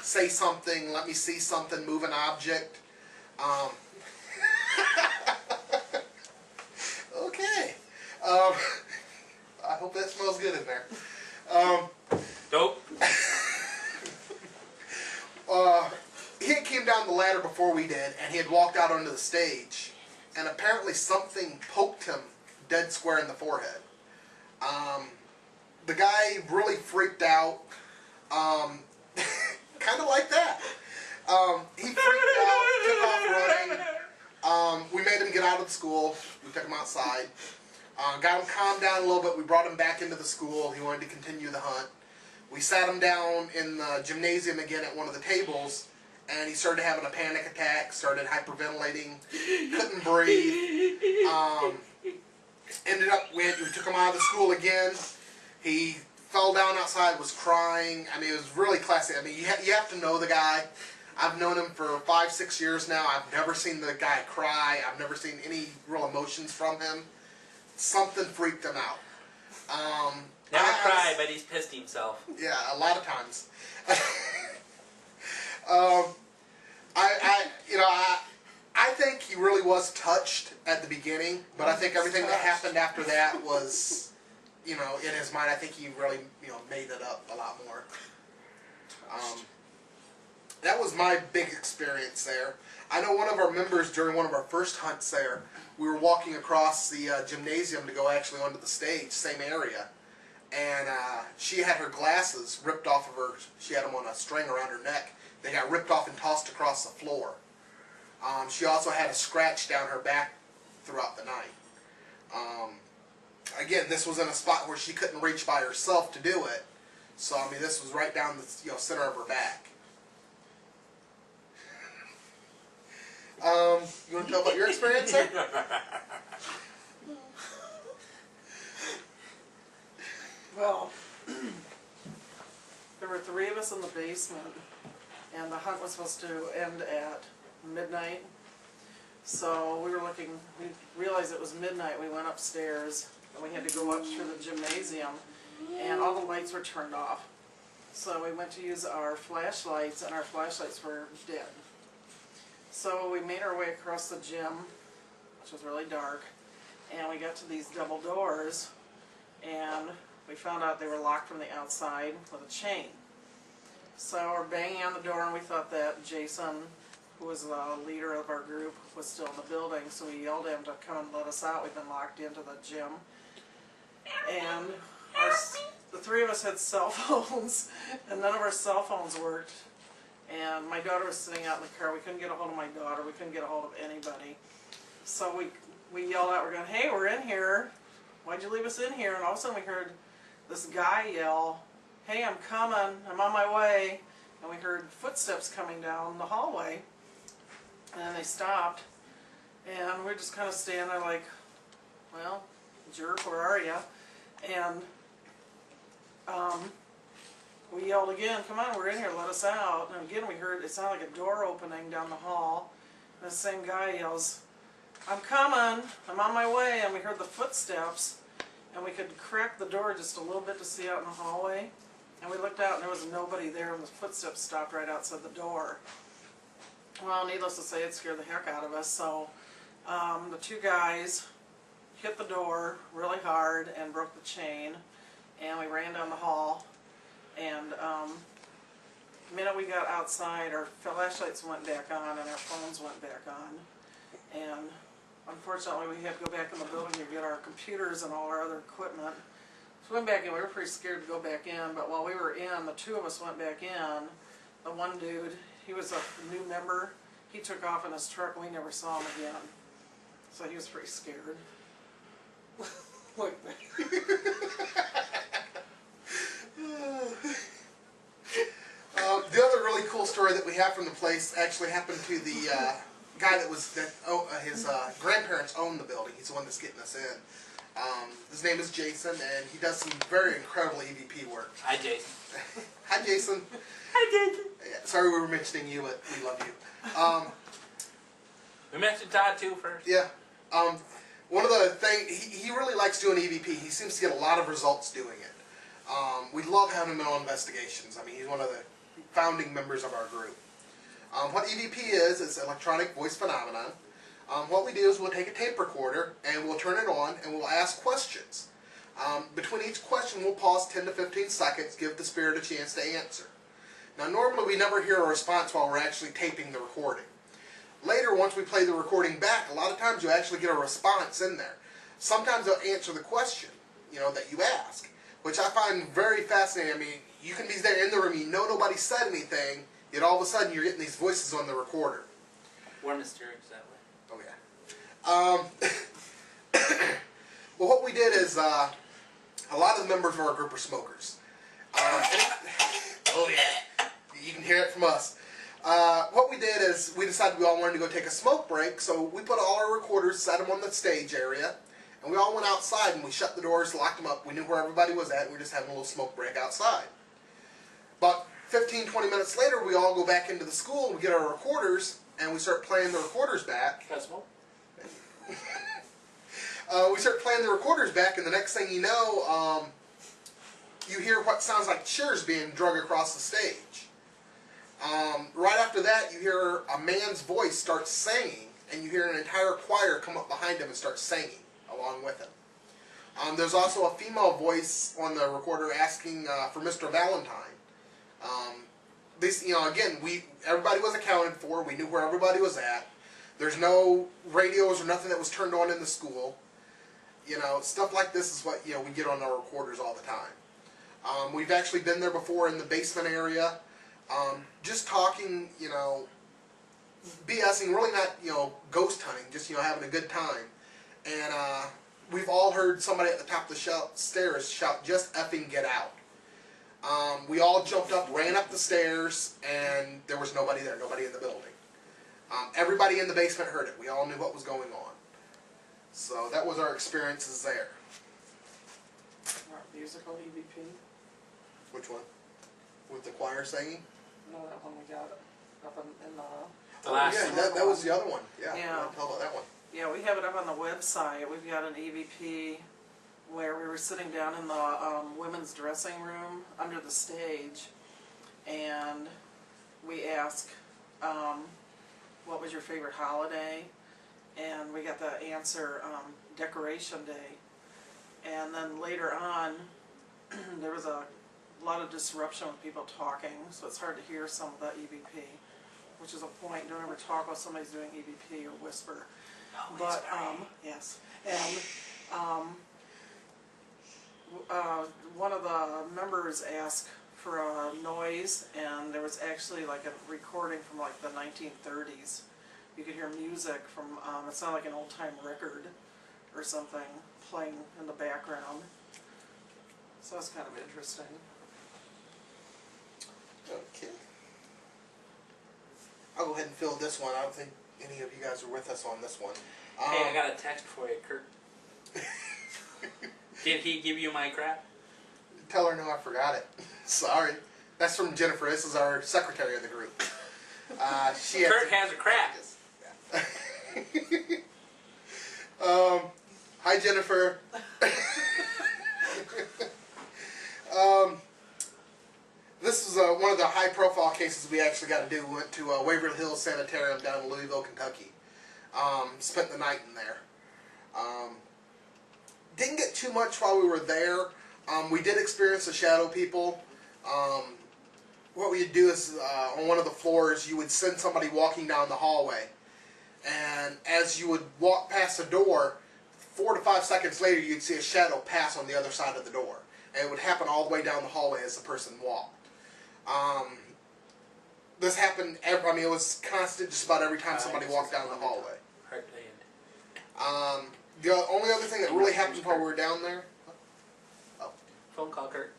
say something, let me see something, move an object. Okay. I hope that smells good in there. Nope. He had came down the ladder before we did, and he had walked out onto the stage, and apparently something poked him dead square in the forehead. The guy really freaked out, kind of like that. He freaked out, took off running. We made him get out of the school. We took him outside. Got him calmed down a little bit. We brought him back into the school. He wanted to continue the hunt. We sat him down in the gymnasium again at one of the tables, and he started having a panic attack, started hyperventilating, couldn't breathe. Ended up, we took him out of the school again. He fell down outside, was crying. I mean, it was really classic. I mean, you have to know the guy. I've known him for 5-6 years now. I've never seen the guy cry. I've never seen any real emotions from him. Something freaked him out. Never cried, but he's pissed himself. Yeah, a lot of times. I think he really was touched at the beginning, but I think everything that happened after that was, in his mind, I think he really, made it up a lot more. That was my big experience there. I know one of our members during one of our first hunts there, we were walking across the gymnasium to go actually onto the stage, same area, and she had her glasses ripped off of her. She had them on a string around her neck. They got ripped off and tossed across the floor. She also had a scratch down her back throughout the night. Again, this was in a spot where she couldn't reach by herself to do it. So, I mean, this was right down the center of her back. You want to tell about your experience, sir? Well, there were 3 of us in the basement, and the hunt was supposed to end at midnight. So we realized it was midnight. We went upstairs, and we had to go up through the gymnasium, and all the lights were turned off. So we went to use our flashlights, and our flashlights were dead. So we made our way across the gym, which was really dark, and we got to these double doors, and we found out they were locked from the outside with a chain. So we're banging on the door, and we thought that Jason, who was the leader of our group, was still in the building, so we yelled at him to come and let us out. We'd been locked into the gym. And the 3 of us had cell phones, and none of our cell phones worked. And my daughter was sitting out in the car. We couldn't get a hold of my daughter. We couldn't get a hold of anybody. So we yelled out, we're going, "Hey, we're in here. Why'd you leave us in here?" And all of a sudden we heard this guy yell, "Hey, I'm coming. I'm on my way." And we heard footsteps coming down the hallway. And then they stopped. And we're just kind of standing there like, "Well, jerk, where are you?" And we yelled again, "Come on, we're in here, let us out." And again we heard, it sounded like a door opening down the hall. And the same guy yells, "I'm coming, I'm on my way." And we heard the footsteps, and we could crack the door just a little bit to see out in the hallway. And we looked out, and there was nobody there, and the footsteps stopped right outside the door. Well, needless to say, it scared the heck out of us. So the 2 guys hit the door really hard and broke the chain, and we ran down the hall. And the minute we got outside, our flashlights went back on and our phones went back on. And unfortunately, we had to go back in the building to get our computers and all our other equipment. So we went back in. We were pretty scared to go back in, but while we were in, the 2 of us went back in. The one dude, he was a new member. He took off in his truck, and we never saw him again. So he was pretty scared. Like that. The other really cool story that we have from the place actually happened to the guy his grandparents own the building. He's the one that's getting us in. His name is Jason, and he does some very incredible EVP work. Hi, Jason. Hi, Jason. Hi, Jason. Sorry we were mentioning you, but we love you. We mentioned Todd too first. Yeah. One of the things, he really likes doing EVP. He seems to get a lot of results doing it. We love having him on investigations. I mean, he's one of the founding members of our group. What EVP is electronic voice phenomenon. What we do is we'll take a tape recorder and we'll turn it on and we'll ask questions. Between each question we'll pause 10 to 15 seconds, give the spirit a chance to answer. Now normally we never hear a response while we're actually taping the recording. Later, once we play the recording back, a lot of times you actually get a response in there. Sometimes they'll answer the question, that you ask, which I find very fascinating. I mean, you can be there in the room, nobody said anything, yet all of a sudden you're getting these voices on the recorder. We're mysterious that way. Oh yeah. Well, what we did is a lot of the members of our group are smokers. Oh yeah, you can hear it from us. What we did is we decided we all wanted to go take a smoke break, so we put all our recorders, set them on the stage area, and we all went outside and we shut the doors, locked them up. We knew where everybody was at, and we were just having a little smoke break outside. About 15-20 minutes later, we all go back into the school, we get our recorders, and we start playing the recorders back. Got smoke? We start playing the recorders back, and the next thing you know, you hear what sounds like cheers being drug across the stage. Right after that, you hear a man's voice start singing, and you hear an entire choir come up behind him and start singing along with him. There's also a female voice on the recorder asking for Mr. Valentine. Again, everybody was accounted for. We knew where everybody was at. There's no radios or nothing that was turned on in the school. Stuff like this is what we get on our recorders all the time. We've actually been there before in the basement area. Just talking, BSing, really not, ghost hunting, just, having a good time. And we've all heard somebody at the top of the stairs shout, "Just effing get out." We all jumped up, ran up the stairs, and there was nobody there, nobody in the building. Everybody in the basement heard it. We all knew what was going on. So that was our experiences there. Our musical EVP. Which one? With the choir singing? No, that one we got up in the... The last yeah, one. that was the other one. Yeah, Yeah. I'll tell about that one. Yeah, we have it up on the website. We've got an EVP where we were sitting down in the women's dressing room under the stage, and we asked, what was your favorite holiday? And we got the answer, Decoration Day. And then later on, there was a lot of disruption with people talking, so it's hard to hear some of the EVP, which is a point. Don't ever talk while somebody's doing EVP or whisper. But yes, and one of the members asked for a noise, and there was actually like a recording from like the 1930s. You could hear music from it sounded like an old time record or something playing in the background. So it's kind of interesting. Okay. I'll go ahead and fill this one. I don't think any of you guys are with us on this one. Hey, I got a text for you, Kurt. Did he give you my crap? Tell her no, I forgot it. Sorry. That's from Jennifer. This is our secretary of the group. Kurt has a crap. Hi, Jennifer. This is one of the high-profile cases we actually got to do. We went to Waverly Hills Sanitarium down in Louisville, Kentucky. Spent the night in there. Didn't get too much while we were there. We did experience the shadow people. What we'd do is, on one of the floors, you would send somebody walking down the hallway. And as you would walk past the door, 4 to 5 seconds later, you'd see a shadow pass on the other side of the door. And it would happen all the way down the hallway as the person walked. This happened, it was constant just about every time somebody walked down the hallway. Heartland. The only other thing that really happened while we were down there... Phone call, Kurt.